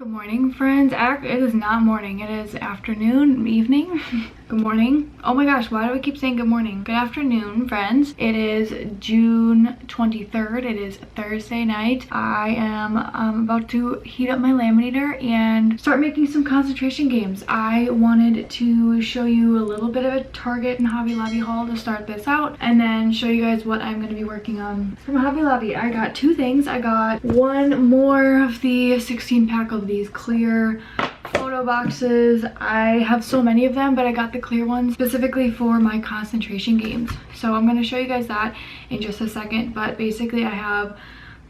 Good morning, friends. It is not morning. It is afternoon, evening. Good morning. Oh my gosh, why do I keep saying good morning? Good afternoon, friends. It is June 23rd. It is Thursday night. I am about to heat up my laminator and start making some concentration games. I wanted to show you a little bit of a Target and Hobby Lobby haul to start this out, and then show you guys what I'm going to be working on from Hobby Lobby. I got two things. I got one more of the 16 pack of these clear photo boxes. I have so many of them, but I got the clear ones specifically for my concentration games. So I'm going to show you guys that in just a second, but basically I have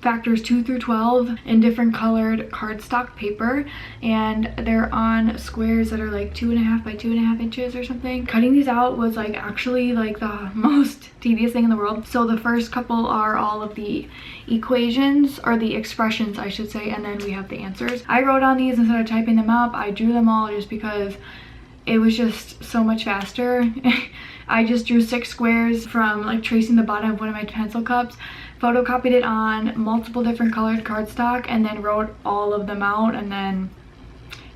factors 2 through 12 in different colored cardstock paper, and they're on squares that are like 2.5 by 2.5 inches or something. Cutting these out was like actually like the most tedious thing in the world. So the first couple are all of the equations, or the expressions I should say, and then we have the answers. I wrote on these instead of typing them up. I drew them all just because it was just so much faster. I just drew 6 squares from like tracing the bottom of one of my pencil cups, photocopied it on multiple different colored cardstock, and then wrote all of them out. And then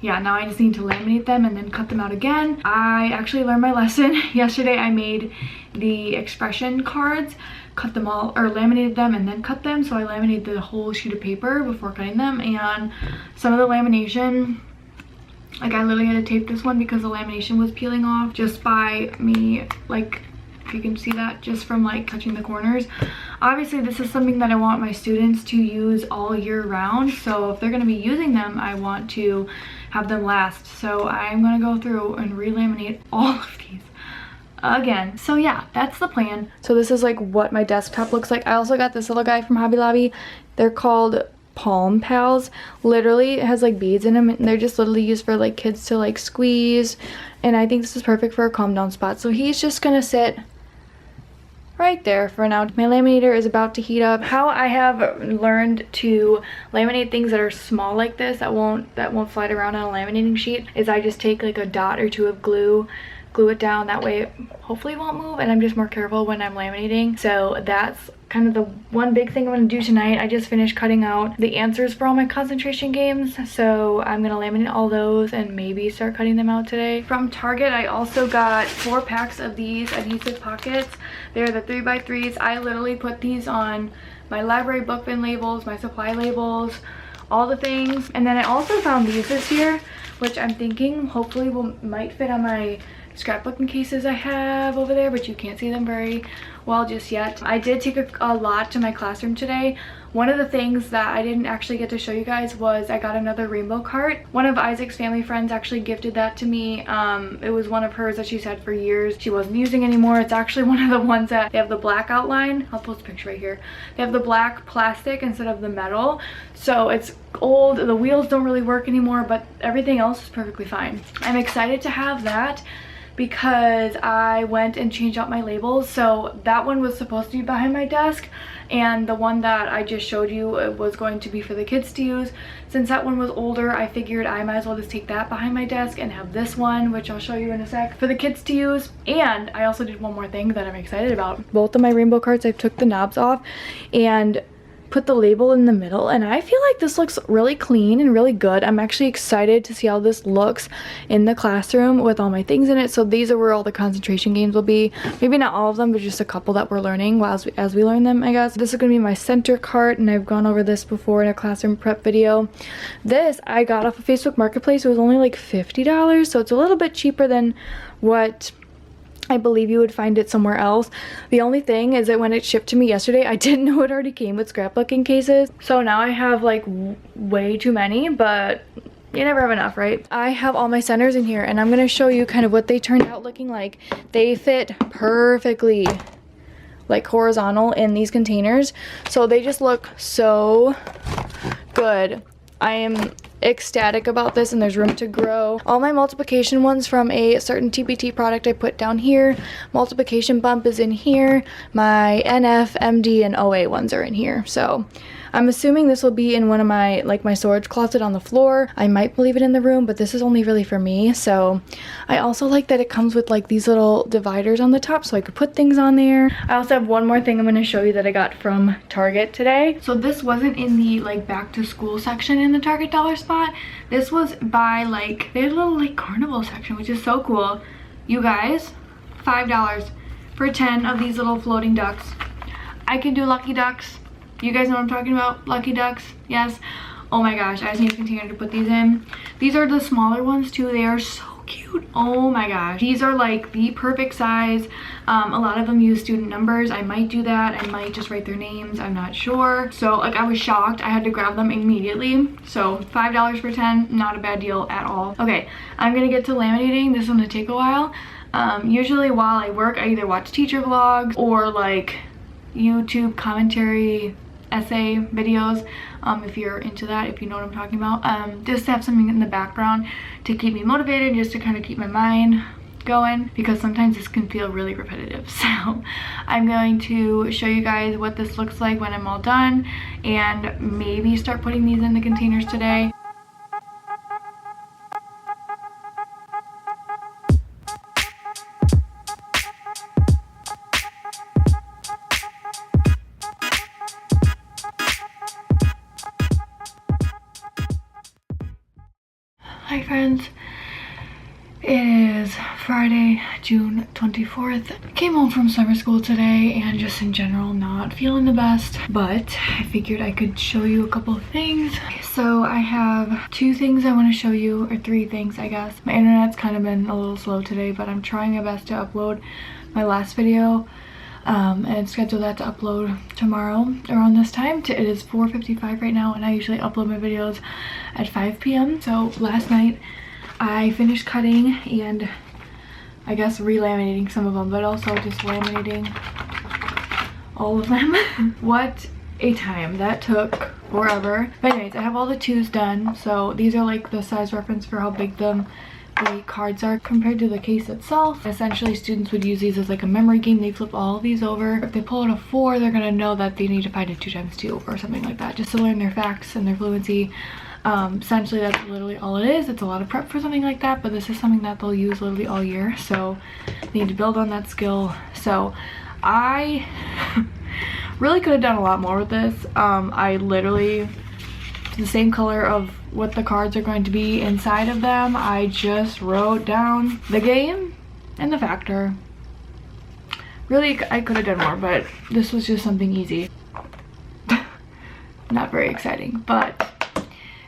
yeah, now I just need to laminate them and then cut them out again. I actually learned my lesson yesterday. I made the expression cards, cut them all, or laminated them and then cut them. So I laminated the whole sheet of paper before cutting them, and some of the lamination, like I literally had to tape this one because the lamination was peeling off just by me, like if you can see that, just from like touching the corners. Obviously this is something that I want my students to use all year round, so if they're going to be using them, I want to have them last. So I'm going to go through and re-laminate all of these again. So yeah, that's the plan. So this is like what my desktop looks like. I also got this little guy from Hobby Lobby. They're called Palm Pals. Literally it has like beads in them, and they're just literally used for like kids to like squeeze, and I think this is perfect for a calm down spot. So he's just gonna sit right there for now. My laminator is about to heat up. How I have learned to laminate things that are small like this, that won't slide around on a laminating sheet, is I just take like a dot or two of glue it down. That way it hopefully won't move, and I'm just more careful when I'm laminating. So that's kind of the one big thing I'm going to do tonight. I just finished cutting out the answers for all my concentration games, so I'm going to laminate all those and maybe start cutting them out today. From Target, I also got 4 packs of these adhesive pockets. They're the 3x3s. I literally put these on my library book bin labels, my supply labels, all the things. And then I also found these this year, which I'm thinking hopefully might fit on my scrapbooking cases I have over there, but you can't see them very well just yet. I did take a lot to my classroom today. One of the things that I didn't actually get to show you guys was I got another rainbow cart. One of Isaac's family friends actually gifted that to me. It was one of hers that she's had for years. She wasn't using anymore. It's actually one of the ones that they have the black outline. I'll post a picture right here. They have the black plastic instead of the metal. So it's old. The wheels don't really work anymore, but everything else is perfectly fine. I'm excited to have that because I went and changed out my labels. So that one was supposed to be behind my desk, and the one that I just showed you was going to be for the kids to use. Since that one was older, I figured I might as well just take that behind my desk and have this one, which I'll show you in a sec, for the kids to use. And I also did one more thing that I'm excited about. Both of my rainbow cards, I took the knobs off and put the label in the middle, and I feel like this looks really clean and really good. I'm actually excited to see how this looks in the classroom with all my things in it. So these are where all the concentration games will be. Maybe not all of them, but just a couple that we're learning as we learn them, I guess. This is going to be my center cart, and I've gone over this before in a classroom prep video. This I got off of Facebook Marketplace. It was only like $50, so it's a little bit cheaper than what I believe you would find it somewhere else. The only thing is that when it shipped to me yesterday, I didn't know it already came with scrapbooking cases. So now I have like way too many, but you never have enough, right? I have all my centers in here, and I'm going to show you kind of what they turned out looking like. They fit perfectly like horizontal in these containers. So they just look so good. I am ecstatic about this, and there's room to grow. All my multiplication ones from a certain TPT product I put down here. Multiplication bump is in here. My NF, MD, and OA ones are in here. So I'm assuming this will be in one of my, like my storage closet on the floor. I might leave it in the room, but this is only really for me. So I also like that it comes with like these little dividers on the top so I could put things on there. I also have one more thing I'm going to show you that I got from Target today. So this wasn't in the like back to school section in the Target dollar spot. This was by like, they had a little like carnival section, which is so cool. You guys, $5 for 10 of these little floating ducks. I can do lucky ducks. You guys know what I'm talking about? Lucky ducks, yes. Oh my gosh, I just need a container to put these in. These are the smaller ones too. They are so cute. Oh my gosh. These are like the perfect size. A lot of them use student numbers. I might do that. I might just write their names. I'm not sure. So like I was shocked. I had to grab them immediately. So $5 for 10, not a bad deal at all. Okay, I'm gonna get to laminating. This is gonna take a while. Usually while I work, I either watch teacher vlogs or like YouTube commentary essay videos, if you're into that, if you know what I'm talking about. Just to have something in the background to keep me motivated, just to kind of keep my mind going, because sometimes this can feel really repetitive. So I'm going to show you guys what this looks like when I'm all done, and maybe start putting these in the containers today. Hi friends, it is Friday, June 24th. Came home from summer school today and just in general not feeling the best, but I figured I could show you a couple of things. So I have 2 things I want to show you, or 3 things I guess. My internet's kind of been a little slow today, but I'm trying my best to upload my last video. And schedule that to upload tomorrow around this time. It is 4:55 right now, and I usually upload my videos at 5 p.m. So last night I finished cutting and I guess re-laminating some of them, but also just laminating all of them. What a time that took, forever. But anyways, I have all the 2s done. So these are like the size reference for how big the cards are compared to the case itself. Essentially, students would use these as like a memory game. They flip all of these over. If they pull out a 4, they're gonna know that they need to find a 2 times 2 or something like that, just to learn their facts and their fluency. Essentially, that's literally all it is. It's a lot of prep for something like that, but this is something that they'll use literally all year, so they need to build on that skill. So I really could have done a lot more with this. I literally, the same color of what the cards are going to be inside of them, I just wrote down the game and the factor. Really, I could have done more, but this was just something easy. Not very exciting, but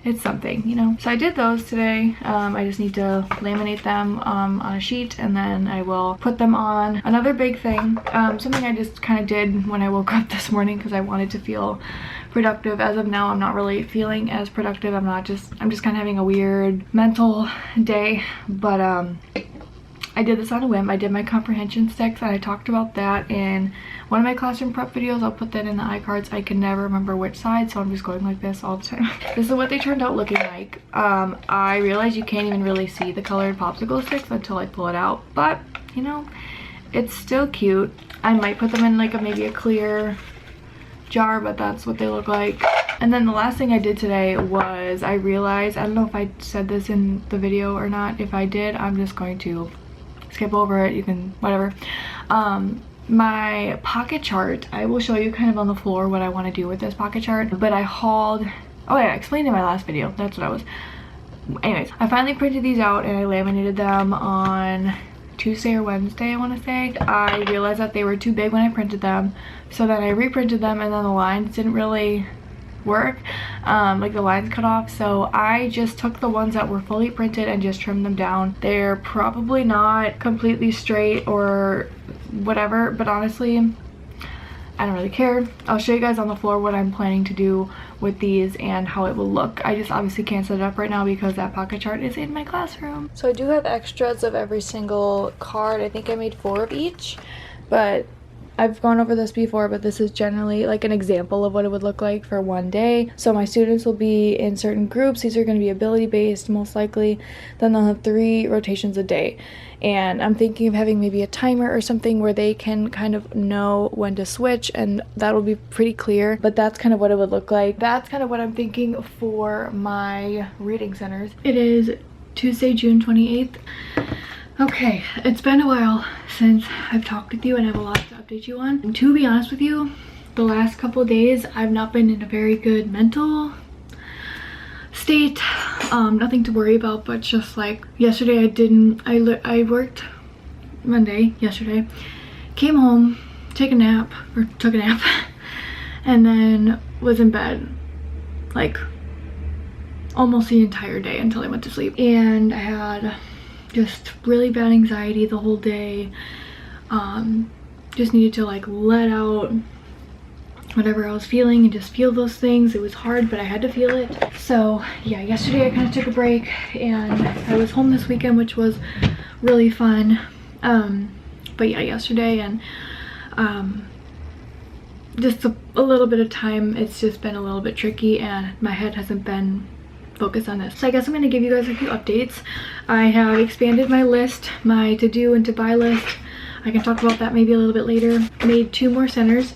it's something, you know. So I did those today. I just need to laminate them on a sheet, and then I will put them on. Another big thing, something I just kind of did when I woke up this morning because I wanted to feel productive. As of now, I'm not really feeling as productive. I'm just kind of having a weird mental day, but I did this on a whim. I did my comprehension sticks, and I talked about that in one of my classroom prep videos. I'll put that in the iCards. I can never remember which side, so I'm just going like this all the time. This is what they turned out looking like. I realized you can't even really see the colored popsicle sticks until I pull it out, but you know, it's still cute. I might put them in like maybe a clear jar, but that's what they look like. And then the last thing I did today was I realized, I don't know if I said this in the video or not. If I did, I'm just going to skip over it. You can whatever. My pocket chart, I will show you kind of on the floor what I want to do with this pocket chart, but I hauled, oh yeah, I explained in my last video, that's what I was. Anyways, I finally printed these out and I laminated them on Tuesday or Wednesday, I want to say. I realized that they were too big when I printed them, so then I reprinted them, and then the lines didn't really work, like the lines cut off, so I just took the ones that were fully printed and just trimmed them down. They're probably not completely straight or whatever, but honestly, I don't really care. I'll show you guys on the floor what I'm planning to do with these and how it will look. I just obviously can't set it up right now because that pocket chart is in my classroom. So I do have extras of every single card. I think I made 4 of each, but I've gone over this before, but this is generally like an example of what it would look like for one day. So my students will be in certain groups. These are going to be ability based most likely. Then they'll have 3 rotations a day. And I'm thinking of having maybe a timer or something where they can kind of know when to switch, and that'll be pretty clear. But that's kind of what it would look like. That's kind of what I'm thinking for my reading centers. It is Tuesday, June 28th. Okay, it's been a while since I've talked with you and I have a lot to update you on. And to be honest with you, the last couple of days I've not been in a very good mental state. Nothing to worry about, but just like yesterday I worked Monday, yesterday, came home, took a nap, and then was in bed like almost the entire day until I went to sleep. And I had just really bad anxiety the whole day. Just needed to like let out whatever I was feeling and just feel those things. It was hard, but I had to feel it. So yeah, yesterday I kind of took a break and I was home this weekend, which was really fun. But yeah, yesterday and just a little bit of time, it's just been a little bit tricky and my head hasn't been focused on this. So I guess I'm going to give you guys a few updates. I have expanded my list, my to-do and to-buy list. I can talk about that maybe a little bit later. Made 2 more centers.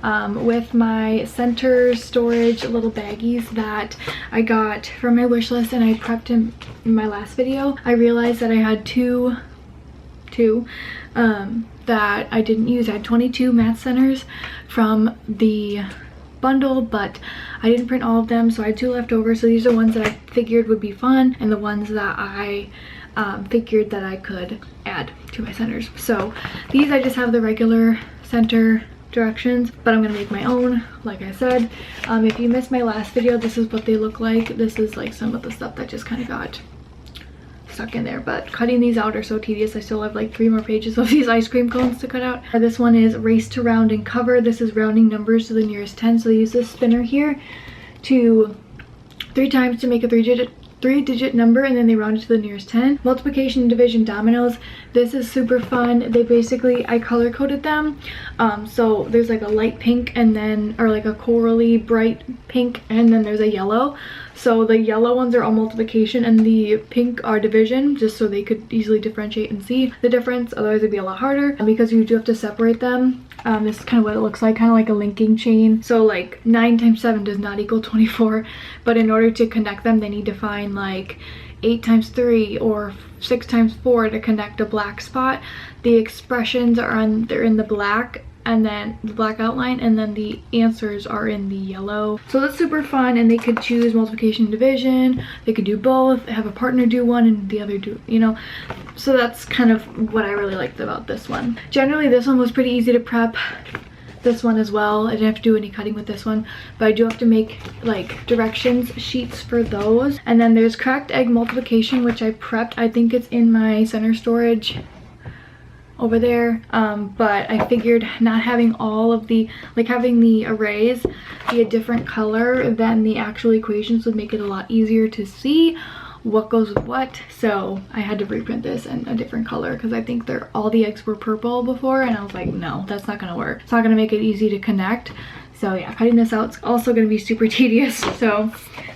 With my center storage little baggies that I got from my wish list and I prepped in my last video. I realized that I had two that I didn't use. I had 22 math centers from the bundle, but I didn't print all of them, so I had 2 left over. So these are ones that I figured would be fun and the ones that I figured that I could add to my centers. So these I just have the regular center directions, but I'm gonna make my own, like I said. If you missed my last video, this is what they look like. This is like some of the stuff that just kind of got stuck in there, but cutting these out are so tedious. I still have like 3 more pages of these ice cream cones to cut out. This one is race to round and cover. This is rounding numbers to the nearest 10. So they use this spinner here to 3 times to make a 3-digit number, and then they round it to the nearest 10. Multiplication, division, dominoes. This is super fun. They basically, I color coded them. So there's like a light pink and then, or like a corally bright pink, and then there's a yellow. So the yellow ones are all multiplication and the pink are division, just so they could easily differentiate and see the difference. Otherwise it'd be a lot harder. And because you do have to separate them, this is kind of what it looks like, kind of like a linking chain. So like 9 times 7 does not equal 24, but in order to connect them, they need to find like 8 times 3 or 6 times 4 to connect a black spot. The expressions are they're in the black, and then the black outline, and then the answers are in the yellow. So that's super fun, and they could choose multiplication and division. They could do both, have a partner do one and the other do, you know. So that's kind of what I really liked about this one. Generally this one was pretty easy to prep. This one as well. I didn't have to do any cutting with this one, but I do have to make like directions sheets for those. And then there's cracked egg multiplication, which I prepped. I think it's in my center storage over there, but I figured not having all of the, like having the arrays be a different color than the actual equations would make it a lot easier to see what goes with what. So I had to reprint this in a different color because I think all the eggs were purple before, and I was like, no, that's not gonna work. It's not gonna make it easy to connect. So yeah, cutting this out is also gonna be super tedious. So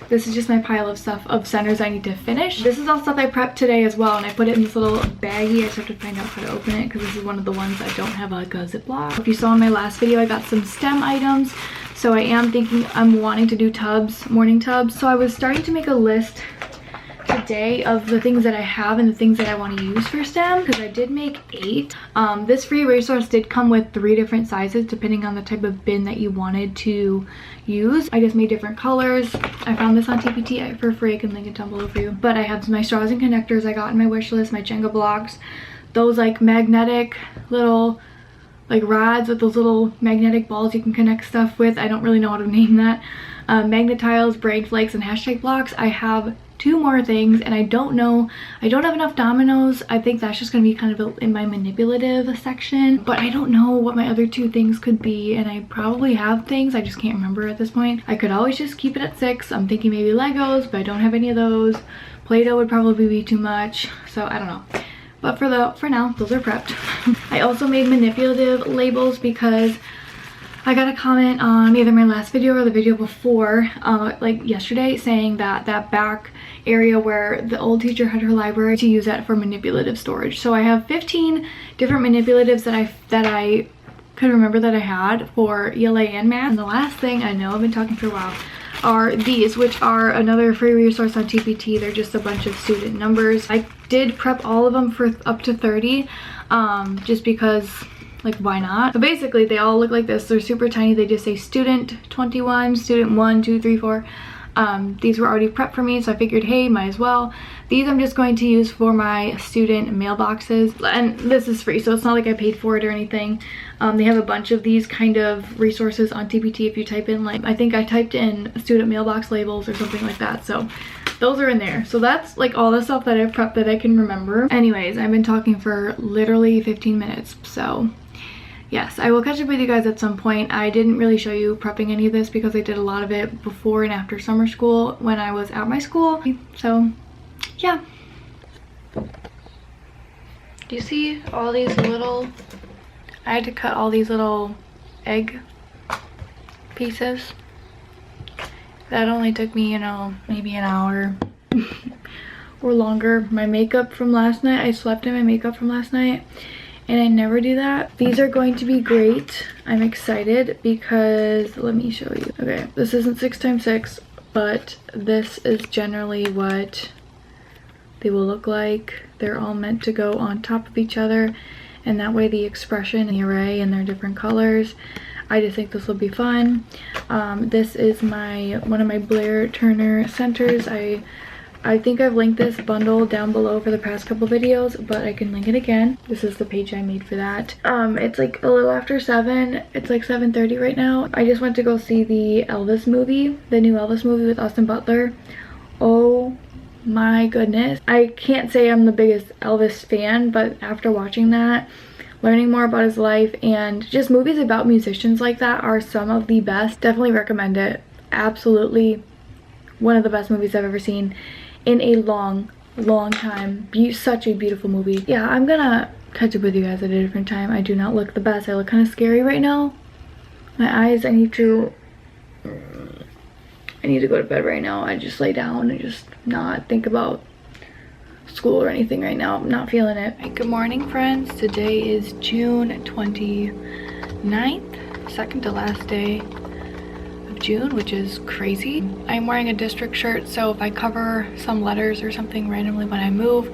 this is just my pile of stuff of centers I need to finish. This is all stuff I prepped today as well, and I put it in this little baggie. I just have to find out how to open it because this is one of the ones that don't have like a Ziploc. If you saw in my last video, I got some STEM items. So I am thinking I'm wanting to do tubs, morning tubs. So I was starting to make a list today of the things that I have and the things that I want to use for STEM, because I did make 8. This free resource did come with 3 different sizes depending on the type of bin that you wanted to use. I just made different colors. I found this on TPT for free. I can link it down below for you. But I have my straws and connectors I got in my wish list, my Jenga blocks, those like magnetic little like rods with those little magnetic balls you can connect stuff with. I don't really know how to name that. Magnet tiles, brain flakes, and hashtag blocks. I have 2 more things, and I don't have enough dominoes. I think that's just gonna be kind of in my manipulative section, but I don't know what my other 2 things could be, and I probably have things, I just can't remember at this point. I could always just keep it at 6. I'm thinking maybe Legos, but I don't have any of those. Play-Doh would probably be too much, so I don't know. But for now, those are prepped. I also made manipulative labels because I got a comment on either my last video or the video before, like yesterday, saying that that back area where the old teacher had her library, to use that for manipulative storage. So I have 15 different manipulatives that I could remember that I had for ELA and math. And the last thing, I know I've been talking for a while, are these, which are another free resource on TPT. They're just a bunch of student numbers. I did prep all of them for up to 30, just because, like, why not? So basically they all look like this. They're super tiny. They just say student 21, student 1, 2, 3, 4. These were already prepped for me, so I figured, hey, might as well. These I'm just going to use for my student mailboxes, and this is free, so it's not like I paid for it or anything. They have a bunch of these kind of resources on TPT if you type in, like, I think I typed in student mailbox labels or something like that, so those are in there. So that's like all the stuff that I've prepped that I can remember. Anyways, I've been talking for literally 15 minutes, so yes, I will catch up with you guys at some point. I didn't really show you prepping any of this because I did a lot of it before and after summer school when I was at my school. So yeah. Do you see all these little, I had to cut all these little egg pieces. That only took me, you know, maybe an hour or longer. My makeup from last night, I slept in my makeup from last night. And I never do that. These are going to be great. I'm excited because, let me show you. Okay, this isn't 6x6, but this is generally what they will look like. They're all meant to go on top of each other, and that way the expression and the array and their different colors. I just think this will be fun. This is one of my Blair Turner centers. I think I've linked this bundle down below for the past couple videos, but I can link it again. This is the page I made for that. It's like a little after 7. It's like 7:30 right now. I just went to go see the Elvis movie, the new Elvis movie with Austin Butler. Oh my goodness. I can't say I'm the biggest Elvis fan, but after watching that, learning more about his life, and just movies about musicians like that are some of the best. Definitely recommend it. Absolutely one of the best movies I've ever seen in a long time. Such a beautiful movie. Yeah, I'm gonna catch up with you guys at a different time. I do not look the best. I look kind of scary right now. My eyes, I need to go to bed right now. I just lay down and just not think about school or anything right now. I'm not feeling it. Hey, good morning, friends. Today is June 29th, second to last day of June, which is crazy. I'm wearing a district shirt, so if I cover some letters or something randomly when I move,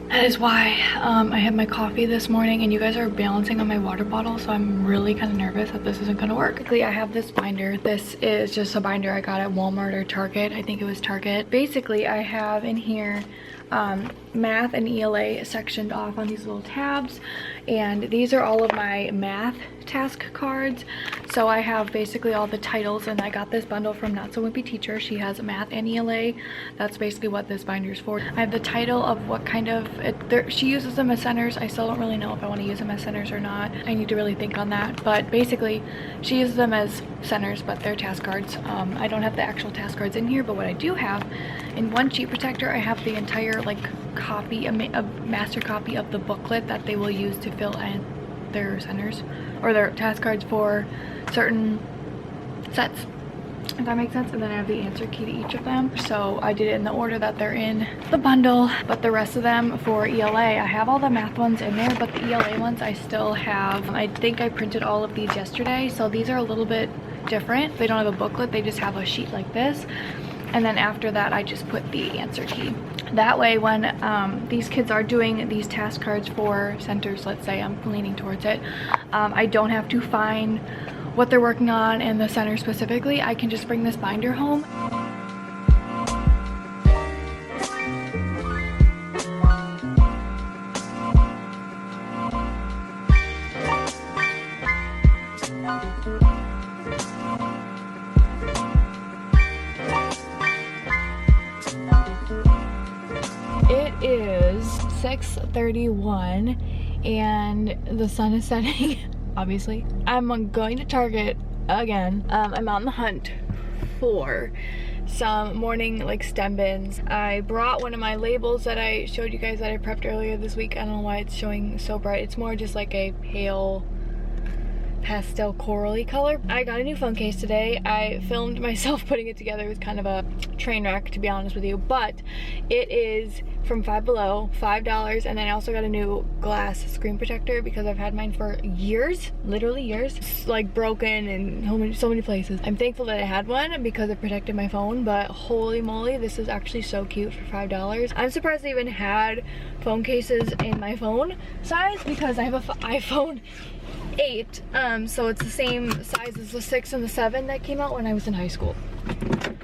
that is why. I had my coffee this morning, and you guys are balancing on my water bottle, so I'm really kind of nervous that this isn't gonna work. Basically, I have this binder. This is just a binder I got at Walmart or Target. I think it was Target. Basically, I have in here math and ELA sectioned off on these little tabs, and these are all of my math task cards. So I have basically all the titles, and I got this bundle from Not So Wimpy Teacher. She has math and ELA. That's basically what this binder is for. I have the title of what kind of she uses them as centers. I still don't really know if I want to use them as centers or not. I need to really think on that, but basically she uses them as centers, but they're task cards. I don't have the actual task cards in here, but what I do have in one sheet protector, I have the entire like copy, a master copy of the booklet that they will use to fill in their centers or their task cards for certain sets, if that makes sense. And then I have the answer key to each of them, so I did it in the order that they're in the bundle. But the rest of them for ELA, I have all the math ones in there, but the ELA ones I still have. I think I printed all of these yesterday, so these are a little bit different. They don't have a booklet, they just have a sheet like this, and then after that I just put the answer key. That way when these kids are doing these task cards for centers, let's say I'm leaning towards it, I don't have to find what they're working on in the center specifically. I can just bring this binder home. It is 6:31 and the sun is setting. Obviously, I'm going to Target again. I'm on the hunt for some morning like STEM bins. I brought one of my labels that I showed you guys that I prepped earlier this week. I don't know why it's showing so bright. It's more just like a pale pastel corally color. I got a new phone case today. I filmed myself putting it together. It was kind of a train wreck, to be honest with you, but it is from Five Below, $5. And then I also got a new glass screen protector because I've had mine for years, literally years. It's like broken in so many places. I'm thankful that I had one because it protected my phone, but holy moly, this is actually so cute for $5. I'm surprised they even had phone cases in my phone size because I have an iPhone 8, so it's the same size as the 6 and the 7 that came out when I was in high school.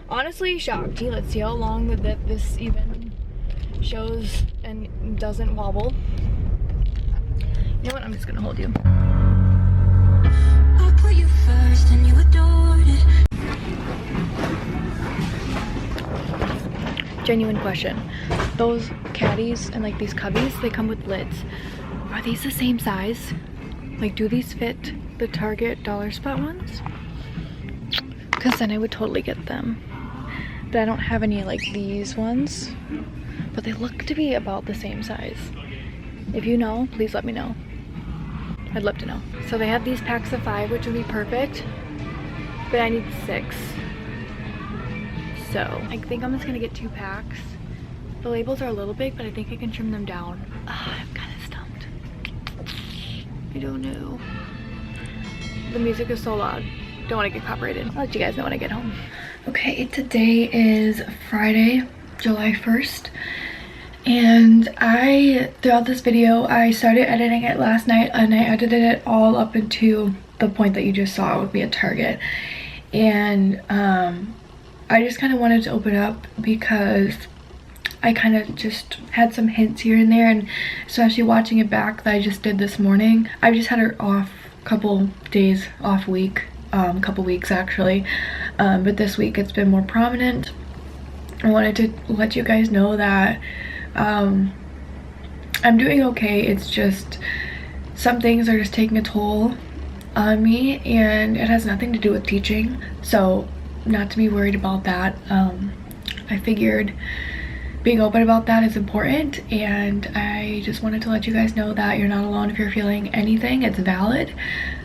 Honestly shocked. Let's see how long that this even shows and doesn't wobble. You know what, I'm just gonna hold you. I put you first and you adored it. Genuine question. Those caddies and like these cubbies, they come with lids. Are these the same size? Like, do these fit the Target dollar spot ones? Because then I would totally get them. But I don't have any like these ones. But they look to be about the same size. If you know, please let me know. I'd love to know. So they have these packs of 5, which would be perfect. But I need 6. So I think I'm just gonna get 2 packs. The labels are a little big, but I think I can trim them down. I'm kind of stumped. I don't know. The music is so loud. Don't want to get copyrighted. I'll let you guys know when I get home. Okay, today is Friday, July 1st. And throughout this video, I started editing it last night and I edited it all up into the point that you just saw with me at Target. And I just kind of wanted to open up because I kind of just had some hints here and there, and especially watching it back that I just did this morning. I've just had an couple weeks actually, but this week it's been more prominent. I wanted to let you guys know that I'm doing okay. It's just some things are just taking a toll on me, and it has nothing to do with teaching, so not to be worried about that. I figured being open about that is important, and I just wanted to let you guys know that you're not alone if you're feeling anything. It's valid.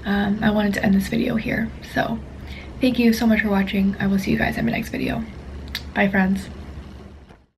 I wanted to end this video here, so thank you so much for watching. I will see you guys in my next video. Bye, friends.